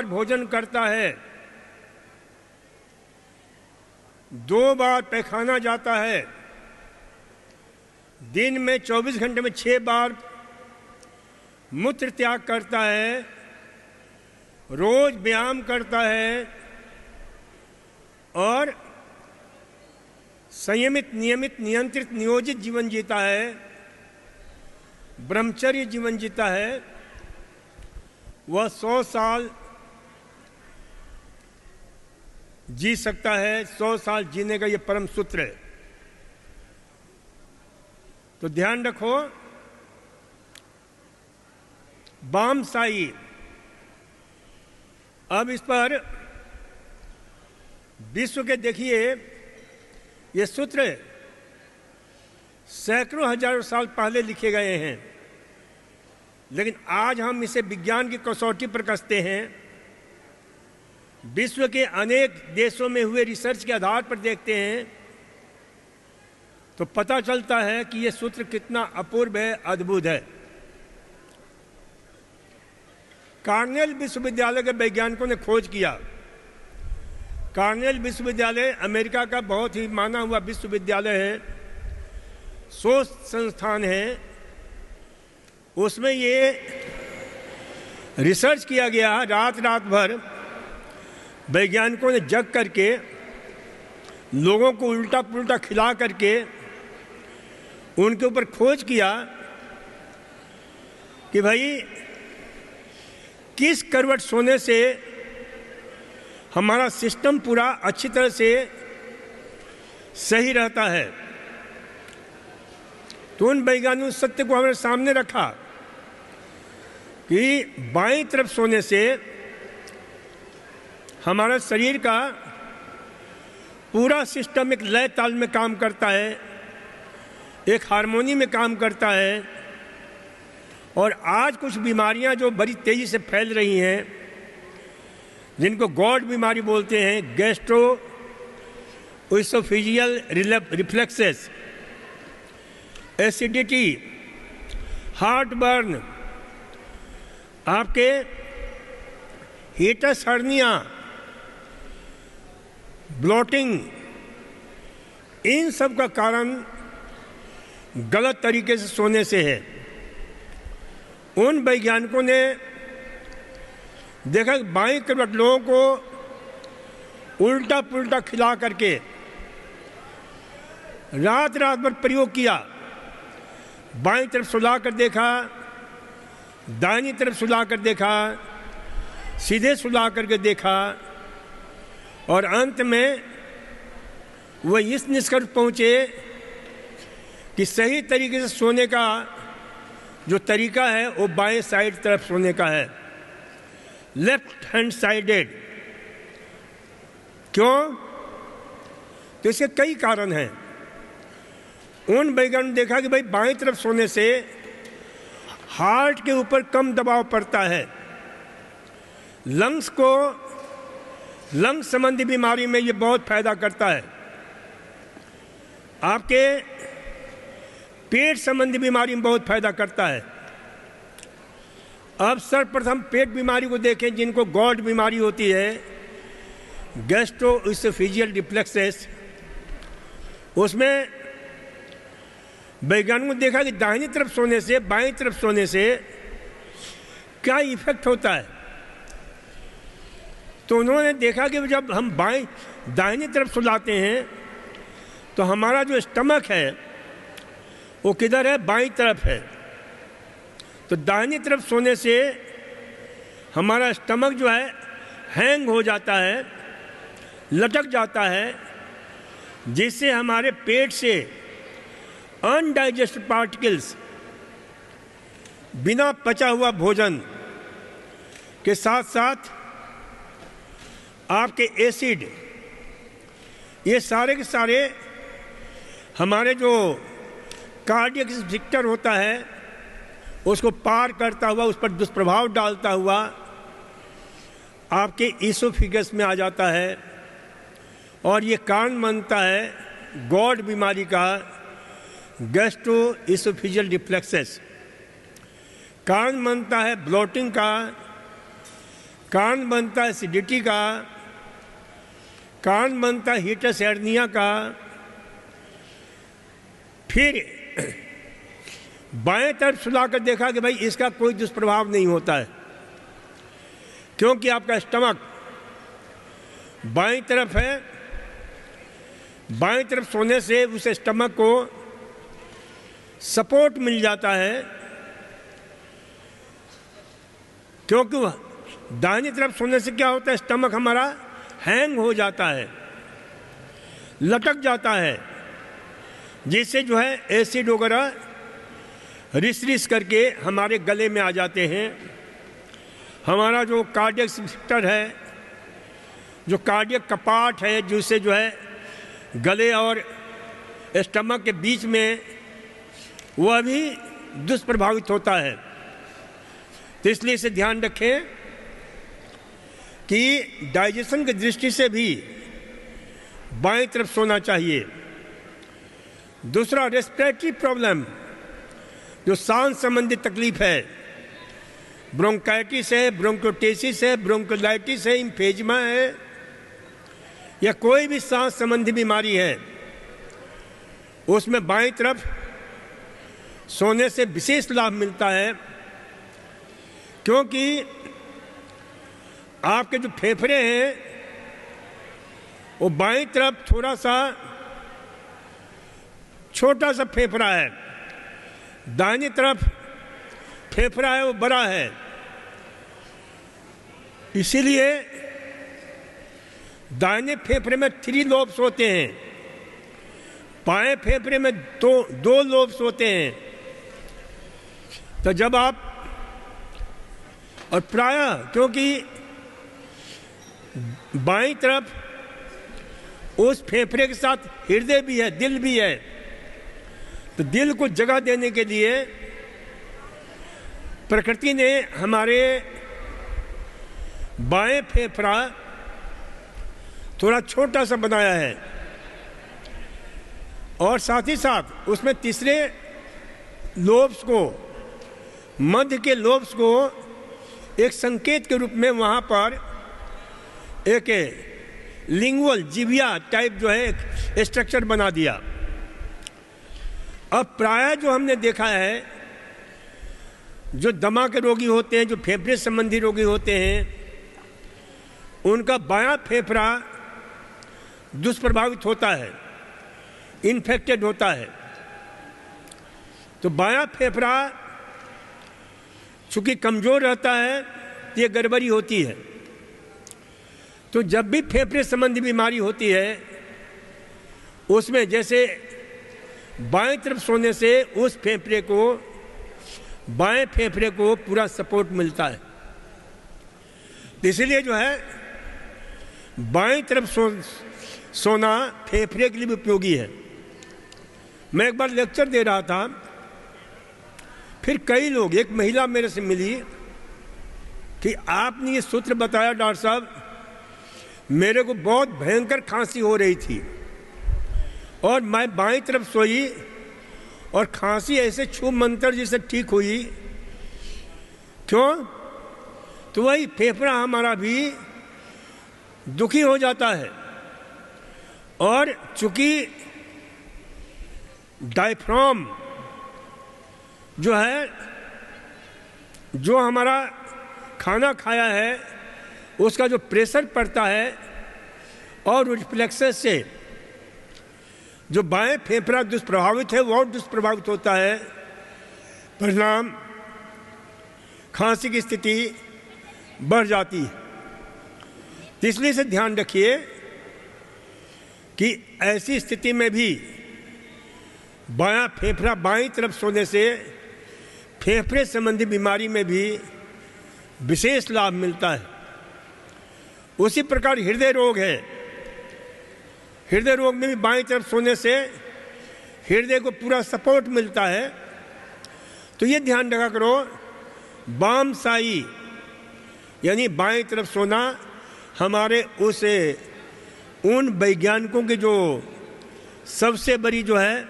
बार भोजन करता है, 2 बार पैखाना जाता है, दिन में 24 घंटे में 6 बार मूत्र त्याग करता है, रोज व्यायाम करता है और संयमित, नियमित, नियंत्रित, नियोजित जीवन जीता है, ब्रह्मचर्य जीवन जीता है, वह 100 साल जी सकता है। 100 साल जीने का यह परम सूत्र है। तो ध्यान रखो, बामसाई। अब इस पर विश्व के देखिए, ये सूत्र सैकड़ों हजारों साल पहले लिखे गए हैं, लेकिन आज हम इसे विज्ञान की कसौटी पर कसते हैं। विश्व के अनेक देशों में हुए रिसर्च के आधार पर देखते हैं तो पता चलता है कि यह सूत्र कितना अपूर्व है, अद्भुत है। कार्नेल विश्वविद्यालय के वैज्ञानिकों ने खोज किया। कार्नेल विश्वविद्यालय अमेरिका का बहुत ही माना हुआ विश्वविद्यालय है, शोध संस्थान है। उसमें ये रिसर्च किया गया, रात भर वैज्ञानिकों ने जग करके लोगों को उल्टा पुल्टा खिला करके उनके ऊपर खोज किया कि भाई किस करवट सोने से हमारा सिस्टम पूरा अच्छी तरह से सही रहता है। तो उन वैज्ञानिकों सत्य को हमारे सामने रखा कि बाईं तरफ सोने से हमारा शरीर का पूरा सिस्टम एक लय ताल में काम करता है, एक हार्मोनी में काम करता है। और आज कुछ बीमारियां जो बड़ी तेजी से फैल रही हैं, जिनको गॉड बीमारी बोलते हैं, gastro oesophageal reflexes, acidity, heart burn, आपके हीटस हर्निया, ब्लोटिंग, इन सब का कारण गलत तरीके से सोने से है। उन वैज्ञानिकों ने देखा कि बाईं करवट लोगों को उल्टा पुल्टा खिला करके रात भर प्रयोग किया। बाईं तरफ सुला कर देखा, दाहिनी तरफ सुला कर देखा, सीधे सुला करके देखा, और अंत में वह इस निष्कर्ष पहुंचे कि सही तरीके से सोने का जो तरीका है वो बाएं साइड तरफ सोने का है, लेफ्ट हैंड साइडेड। क्यों? तो इसके कई कारण हैं। उन वैज्ञानिकों ने देखा कि भाई बाएं तरफ सोने से हार्ट के ऊपर कम दबाव पड़ता है, लंग्स संबंधी बीमारी में ये बहुत फायदा करता है, आपके पेट संबंधी बीमारी में बहुत फायदा करता है। अब सर्वप्रथम पेट बीमारी को देखें, जिनको गॉड बीमारी होती है, गैस्ट्रो इसोफेजियल रिफ्लेक्सेस, उसमें वैज्ञानिकों ने देखा कि दाहिनी तरफ सोने से बाईं तरफ सोने से क्या इफेक्ट होता है। तो उन्होंने देखा कि जब हम दाहिनी तरफ सुलाते हैं तो हमारा जो स्टमक है वो किधर है? बाईं तरफ है। तो दाहिनी तरफ सोने से हमारा स्टमक जो है हैंग हो जाता है, लटक जाता है, जिससे हमारे पेट से अनडाइजेस्टेड पार्टिकल्स, बिना पचा हुआ भोजन के साथ साथ आपके एसिड, ये सारे के सारे हमारे जो कार्डियक सिस्टम होता है उसको पार करता हुआ, उस पर दुष्प्रभाव डालता हुआ आपके ईसोफिगस में आ जाता है, और ये कारण बनता है गॉड बीमारी का, गैस्ट्रो इसोफिजियल रिफ्लेक्सेस। कारण बनता है ब्लोटिंग का, कारण बनता है एसिडिटी का, कारण बनता है हीटस एर्निया का। फिर बाएं तरफ सुलाकर देखा कि भाई इसका कोई दुष्प्रभाव नहीं होता है, क्योंकि आपका स्टमक बाएं तरफ है। बाएं तरफ सोने से उस स्टमक को सपोर्ट मिल जाता है, क्योंकि दाहिनी तरफ सोने से क्या होता है, स्टमक हमारा हैंग हो जाता है, लटक जाता है, जिससे जो है एसिड वगैरह रिस करके हमारे गले में आ जाते हैं। हमारा जो कार्डियक सिस्टम है, जो कार्डियक कपाट है, जिससे जो है गले और स्टमक के बीच में, वह भी दुष्प्रभावित होता है। तो इसलिए इसे ध्यान रखें कि डाइजेशन की दृष्टि से भी बाएं तरफ सोना चाहिए। दूसरा, रेस्पिरेटरी प्रॉब्लम, जो सांस संबंधी तकलीफ है, ब्रोंकाइटिस है, ब्रोंकोटेसिस है, ब्रोंकोलाइटिस है, इम्फेजिमा है, या कोई भी सांस संबंधी बीमारी है, उसमें बाएं तरफ सोने से विशेष लाभ मिलता है, क्योंकि आपके जो फेफड़े हैं वो बाएं तरफ थोड़ा सा छोटा सा फेफड़ा है, दाहिनी तरफ फेफड़ा है वो बड़ा है। इसीलिए दाहिने फेफड़े में 3 लोब्स होते हैं, बाएं फेफड़े में दो लोब्स होते हैं। तो जब आप, और प्रायः क्योंकि बाईं तरफ उस फेफड़े के साथ हृदय भी है, दिल भी है, तो दिल को जगह देने के लिए प्रकृति ने हमारे बाएं फेफड़ा थोड़ा छोटा सा बनाया है, और साथ ही साथ उसमें तीसरे लोब्स को, मध्य के लोब्स को एक संकेत के रूप में वहाँ पर एक लिंगुअल जिभिया टाइप जो है एक स्ट्रक्चर बना दिया। अब प्रायः जो हमने देखा है, जो दमा के रोगी होते हैं, जो फेफड़े संबंधी रोगी होते हैं, उनका बायां फेफड़ा दुष्प्रभावित होता है, इन्फेक्टेड होता है। तो बायां फेफड़ा चूंकि कमजोर रहता है, ये गड़बड़ी होती है। तो जब भी फेफड़े संबंधी बीमारी होती है, उसमें जैसे बाएं तरफ सोने से उस फेफड़े को, बाएं फेफड़े को पूरा सपोर्ट मिलता है। इसलिए जो है बाएं तरफ सोना फेफड़े के लिए भी उपयोगी है। मैं एक बार लेक्चर दे रहा था, फिर कई लोग, एक महिला मेरे से मिली कि आपने ये सूत्र बताया डॉक्टर साहब, मेरे को बहुत भयंकर खांसी हो रही थी और मैं बाईं तरफ सोई और खांसी ऐसे छू मंतर जैसे ठीक हुई। क्यों? तो वही फेफड़ा हमारा भी दुखी हो जाता है, और चूंकि डायफ्राम जो है, जो हमारा खाना खाया है उसका जो प्रेशर पड़ता है, और रिफ्लेक्सेस से जो बाएं फेफड़ा दुष्प्रभावित है वो दुष्प्रभावित होता है, परिणाम खांसी की स्थिति बढ़ जाती है। इसलिए से ध्यान रखिए कि ऐसी स्थिति में भी बायां फेफड़ा बाईं तरफ सोने से फेफड़े संबंधी बीमारी में भी विशेष लाभ मिलता है। उसी प्रकार हृदय रोग है, हृदय रोग में भी बाईं तरफ सोने से हृदय को पूरा सपोर्ट मिलता है। तो ये ध्यान रखा करो, वाम साई यानी बाईं तरफ सोना हमारे उन वैज्ञानिकों की जो सबसे बड़ी जो है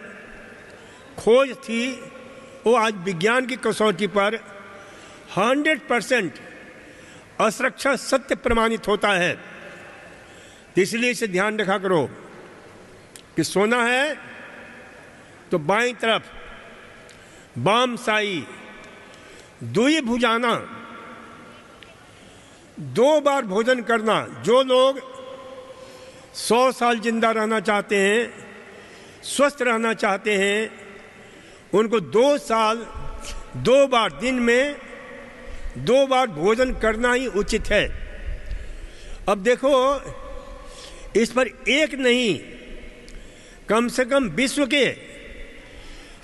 खोज थी, वो आज विज्ञान की कसौटी पर 100% असुरक्षा सत्य प्रमाणित होता है। इसलिए इसे ध्यान रखा करो कि सोना है तो बाईं तरफ बाम साई दुई भुजाना, 2 बार भोजन करना। जो लोग 100 साल जिंदा रहना चाहते हैं, स्वस्थ रहना चाहते हैं, उनको 2 साल 2 बार दिन में 2 बार भोजन करना ही उचित है। अब देखो, इस पर एक नहीं, कम से कम विश्व के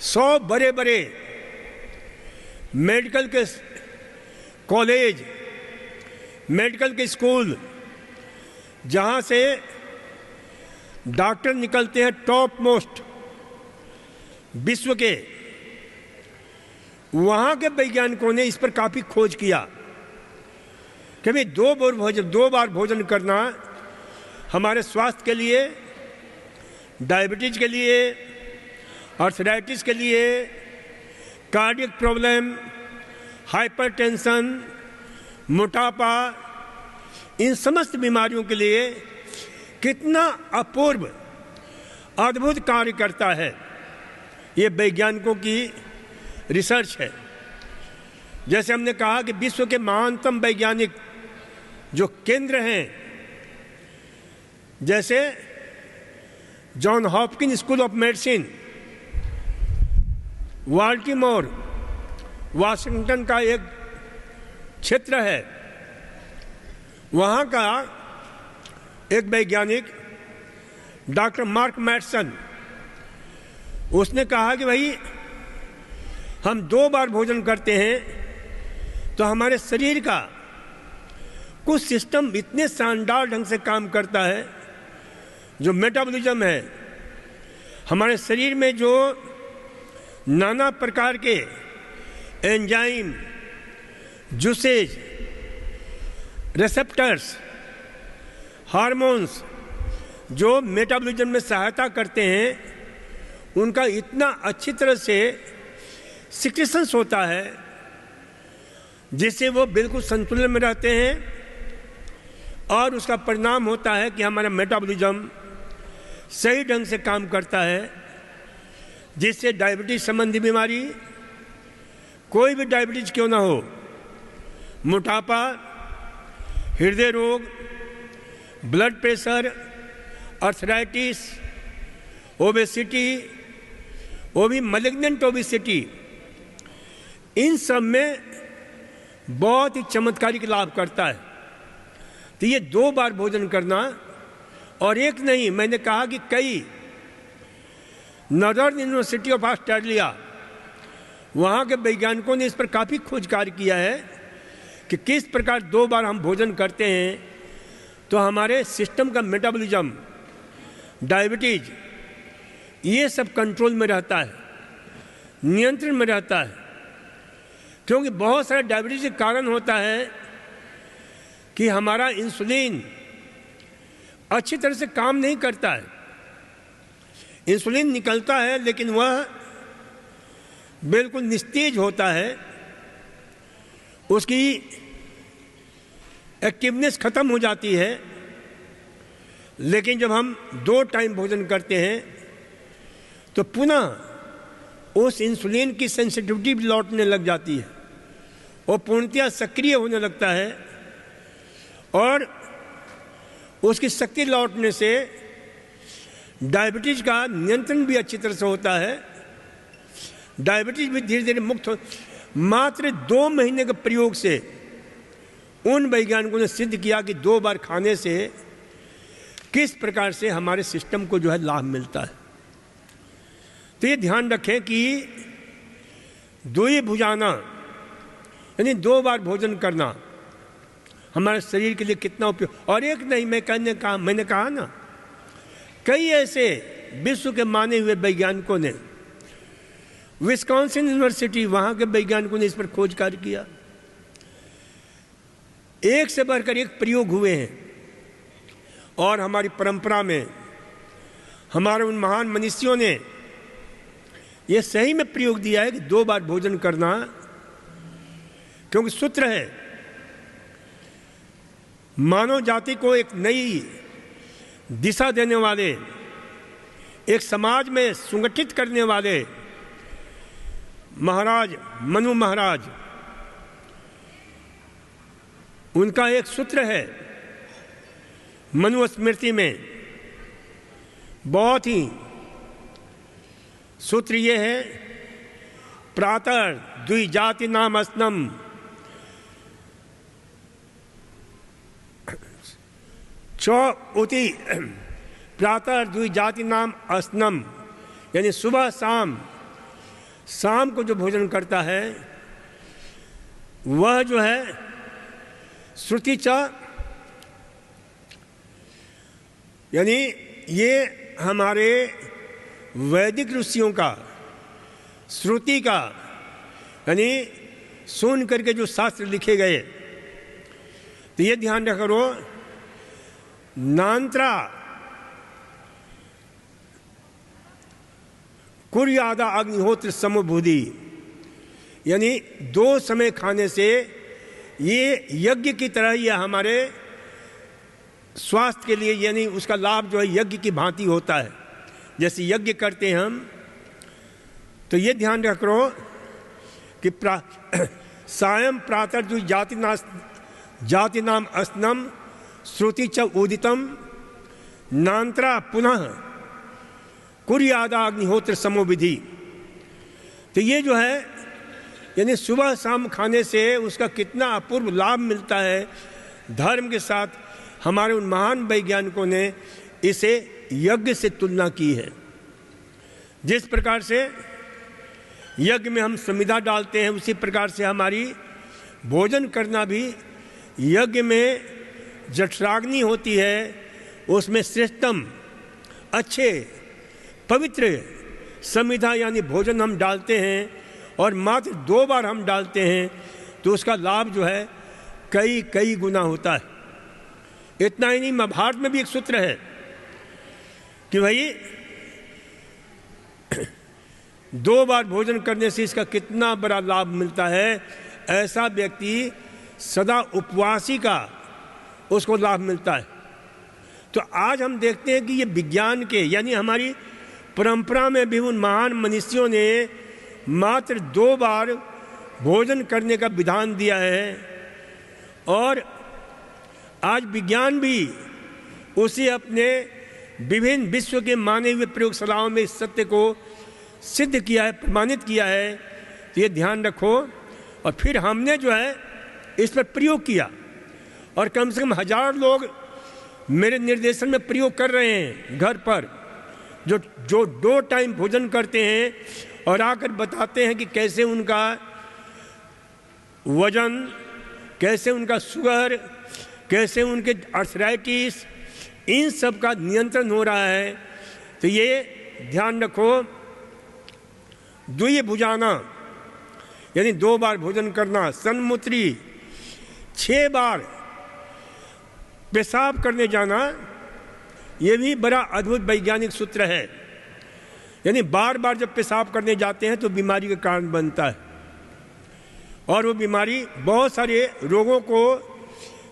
100 बड़े बड़े मेडिकल के कॉलेज, मेडिकल के स्कूल, जहाँ से डॉक्टर निकलते हैं टॉप मोस्ट विश्व के, वहाँ के वैज्ञानिकों ने इस पर काफ़ी खोज किया कि भाई 2 बार भोजन करना हमारे स्वास्थ्य के लिए, डायबिटीज के लिए, आर्थराइटिस के लिए, कार्डियक प्रॉब्लम, हाइपरटेंशन, मोटापा, इन समस्त बीमारियों के लिए कितना अपूर्व अद्भुत कार्य करता है। ये वैज्ञानिकों की रिसर्च है। जैसे हमने कहा कि विश्व के महानतम वैज्ञानिक जो केंद्र हैं, जैसे John Hopkins school of medicine, Baltimore, Washington का एक क्षेत्र है, वहाँ का एक वैज्ञानिक डॉक्टर मार्क मैटसन, उसने कहा कि भाई हम 2 बार भोजन करते हैं तो हमारे शरीर का कुछ सिस्टम इतने शानदार ढंग से काम करता है, जो मेटाबॉलिज्म है, हमारे शरीर में जो नाना प्रकार के एंजाइम, जूसेज, रिसेप्टर्स, हार्मोन्स जो मेटाबॉलिज्म में सहायता करते हैं, उनका इतना अच्छी तरह से सिक्रेशंस होता है जिससे वो बिल्कुल संतुलन में रहते हैं, और उसका परिणाम होता है कि हमारा मेटाबॉलिज्म सही ढंग से काम करता है, जिससे डायबिटीज संबंधी बीमारी, कोई भी डायबिटीज क्यों ना हो, मोटापा, हृदय रोग, ब्लड प्रेशर, आर्थराइटिस, ओबेसिटी, वो भी मैलिग्नेंट ओबेसिटी, इन सब में बहुत ही चमत्कारिक लाभ करता है। तो ये 2 बार भोजन करना, और एक नहीं, मैंने कहा कि कई, नॉर्दर्न यूनिवर्सिटी ऑफ ऑस्ट्रेलिया, वहाँ के वैज्ञानिकों ने इस पर काफ़ी खोज कार्य किया है कि किस प्रकार 2 बार हम भोजन करते हैं तो हमारे सिस्टम का मेटाबॉलिज्म, डायबिटीज, ये सब कंट्रोल में रहता है, नियंत्रण में रहता है। क्योंकि बहुत सारे डायबिटीज के कारण होता है कि हमारा इंसुलिन अच्छी तरह से काम नहीं करता है। इंसुलिन निकलता है लेकिन वह बिल्कुल निस्तेज होता है, उसकी एक्टिवनेस खत्म हो जाती है। लेकिन जब हम 2 टाइम भोजन करते हैं तो पुनः उस इंसुलिन की सेंसिटिविटी भी लौटने लग जाती है और पूर्णतः सक्रिय होने लगता है, और उसकी शक्ति लौटने से डायबिटीज का नियंत्रण भी अच्छी तरह से होता है। डायबिटीज भी धीरे धीरे मुक्त हो। मात्र 2 महीने के प्रयोग से उन वैज्ञानिकों ने सिद्ध किया कि 2 बार खाने से किस प्रकार से हमारे सिस्टम को जो है लाभ मिलता है। तो ये ध्यान रखें कि दुई भुजाना, यानी 2 बार भोजन करना हमारे शरीर के लिए कितना उपयोग। और एक नहीं, मैंने कहा ना, कई ऐसे विश्व के माने हुए वैज्ञानिकों ने, विस्कॉन्सिन यूनिवर्सिटी, वहाँ के वैज्ञानिकों ने इस पर खोज कार्य किया। एक से बढ़कर एक प्रयोग हुए हैं, और हमारी परंपरा में हमारे उन महान मनीषियों ने ये सही में प्रयोग दिया है कि 2 बार भोजन करना, क्योंकि सूत्र है मानव जाति को एक नई दिशा देने वाले, एक समाज में संगठित करने वाले महाराज मनु महाराज, उनका एक सूत्र है मनुस्मृति में, बहुत ही सूत्र ये है, प्रातः द्विजाति नाम अस्नम, उति प्रातः द्विजाति नाम अस्नम, यानी सुबह शाम को जो भोजन करता है वह जो है श्रुति च, यानी ये हमारे वैदिक ऋषियों का, श्रुति का, यानी सुन करके जो शास्त्र लिखे गए, तो ये ध्यान रखा करो, नांत्रा कुर्यादा अग्निहोत्र समबुद्धि, यानी 2 समय खाने से ये यज्ञ की तरह ये हमारे स्वास्थ्य के लिए, यानी उसका लाभ जो है यज्ञ की भांति होता है। जैसे यज्ञ करते हैं हम, तो ये ध्यान रखो कि सायं प्रातः जाति नाम अस्नम श्रुति च उदितम नांत्रा पुनः कुर्यादा अग्निहोत्र समोविधि। तो ये जो है यानी सुबह शाम खाने से उसका कितना अपूर्व लाभ मिलता है। धर्म के साथ हमारे उन महान वैज्ञानिकों ने इसे यज्ञ से तुलना की है। जिस प्रकार से यज्ञ में हम समिधा डालते हैं, उसी प्रकार से हमारी भोजन करना भी यज्ञ में जठराग्नि होती है, उसमें श्रेष्ठतम अच्छे पवित्र समिधा यानी भोजन हम डालते हैं और मात्र 2 बार हम डालते हैं, तो उसका लाभ जो है कई गुना होता है। इतना ही नहीं, महाभारत में भी एक सूत्र है कि भाई 2 बार भोजन करने से इसका कितना बड़ा लाभ मिलता है। ऐसा व्यक्ति सदा उपवासी का उसको लाभ मिलता है। तो आज हम देखते हैं कि ये विज्ञान के यानी हमारी परंपरा में भी उन महान मनुष्यों ने मात्र 2 बार भोजन करने का विधान दिया है, और आज विज्ञान भी उसे अपने विभिन्न विश्व के माने हुए प्रयोगशालाओं में इस सत्य को सिद्ध किया है, प्रमाणित किया है। तो ये ध्यान रखो। और फिर हमने जो है इस पर प्रयोग किया, और कम से कम 1000 लोग मेरे निर्देशन में प्रयोग कर रहे हैं घर पर, जो 2 टाइम भोजन करते हैं और आकर बताते हैं कि कैसे उनका वजन, कैसे उनका शुगर, कैसे उनके आर्थराइटिस, इन सब का नियंत्रण हो रहा है। तो ये ध्यान रखो, द्विय भुजाना यानी 2 बार भोजन करना, सन्मूत्री 6 बार पेशाब करने जाना, ये भी बड़ा अद्भुत वैज्ञानिक सूत्र है। यानी बार बार जब पेशाब करने जाते हैं तो बीमारी का कारण बनता है, और वो बीमारी बहुत सारे रोगों को,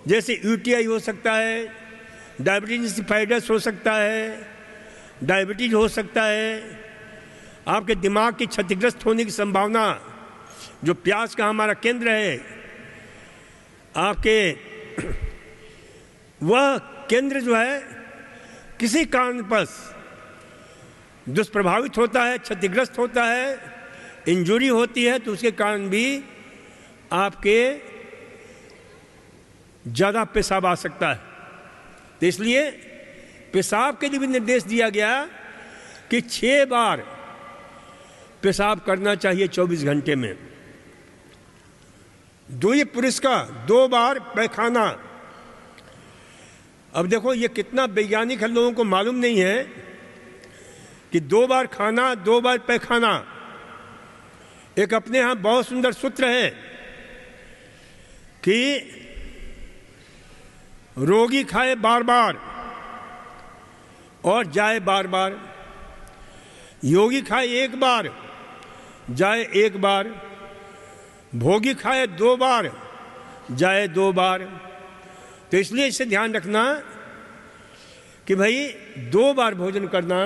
जैसे यूटीआई हो सकता है, डायबिटीज इंसिपिडस हो सकता है, डायबिटीज हो सकता है, आपके दिमाग की क्षतिग्रस्त होने की संभावना, जो प्यास का हमारा केंद्र है, आपके वह केंद्र जो है किसी कारणवश दुष्प्रभावित होता है, क्षतिग्रस्त होता है, इंजुरी होती है, तो उसके कारण भी आपके ज़्यादा पेशाब आ सकता है। तो इसलिए पेशाब के लिए भी निर्देश दिया गया कि 6 बार पेशाब करना चाहिए 24 घंटे में। द्विय पुरुष का 2 बार पैखाना। अब देखो ये कितना वैज्ञानिक है, लोगों को मालूम नहीं है कि 2 बार खाना 2 बार पैखाना। एक अपने यहाँ बहुत सुंदर सूत्र है कि रोगी खाए बार बार और जाए बार बार, योगी खाए 1 बार जाए 1 बार, भोगी खाए 2 बार जाए 2 बार, तो इसलिए इससे ध्यान रखना कि भाई 2 बार भोजन करना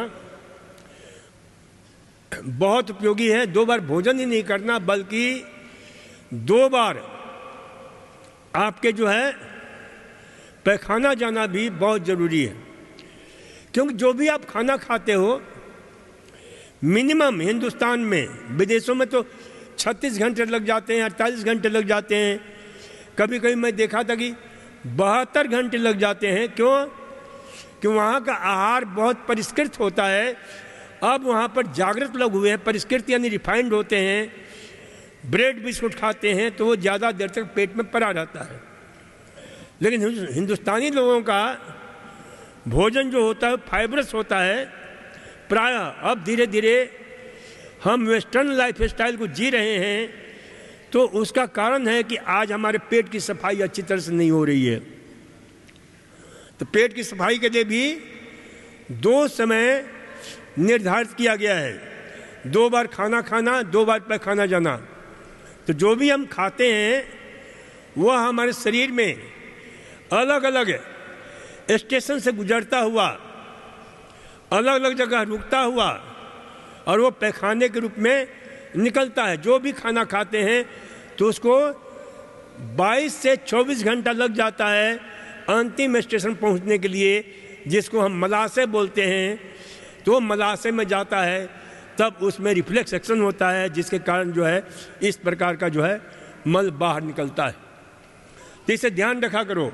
बहुत उपयोगी है। 2 बार भोजन ही नहीं करना बल्कि 2 बार आपके जो है पैखाना जाना भी बहुत ज़रूरी है, क्योंकि जो भी आप खाना खाते हो मिनिमम हिंदुस्तान में, विदेशों में तो 36 घंटे लग जाते हैं, 48 घंटे लग जाते हैं, कभी कभी मैं देखा था कि 72 घंटे लग जाते हैं। क्यों? कि वहाँ का आहार बहुत परिष्कृत होता है। अब वहाँ पर जागृत लोग हुए हैं, परिष्कृत यानी रिफाइंड होते हैं, ब्रेड बिस्कुट खाते हैं तो वो ज़्यादा देर तक पेट में पड़ा रहता है। लेकिन हिंदुस्तानी लोगों का भोजन जो होता है फाइबरस होता है। प्रायः अब धीरे धीरे हम वेस्टर्न लाइफ स्टाइल को जी रहे हैं, तो उसका कारण है कि आज हमारे पेट की सफाई अच्छी तरह से नहीं हो रही है। तो पेट की सफाई के लिए भी 2 समय निर्धारित किया गया है, 2 बार खाना खाना, 2 बार पैखाना जाना। तो जो भी हम खाते हैं वह हमारे शरीर में अलग अलग स्टेशन से गुजरता हुआ, अलग अलग जगह रुकता हुआ और वो पैखाने के रूप में निकलता है। जो भी खाना खाते हैं तो उसको 22 से 24 घंटा लग जाता है अंतिम स्टेशन पहुंचने के लिए, जिसको हम मलाशय बोलते हैं। तो मलाशय में जाता है, तब उसमें रिफ्लेक्स एक्शन होता है, जिसके कारण जो है इस प्रकार का जो है मल बाहर निकलता है। तो इसे ध्यान रखा करो।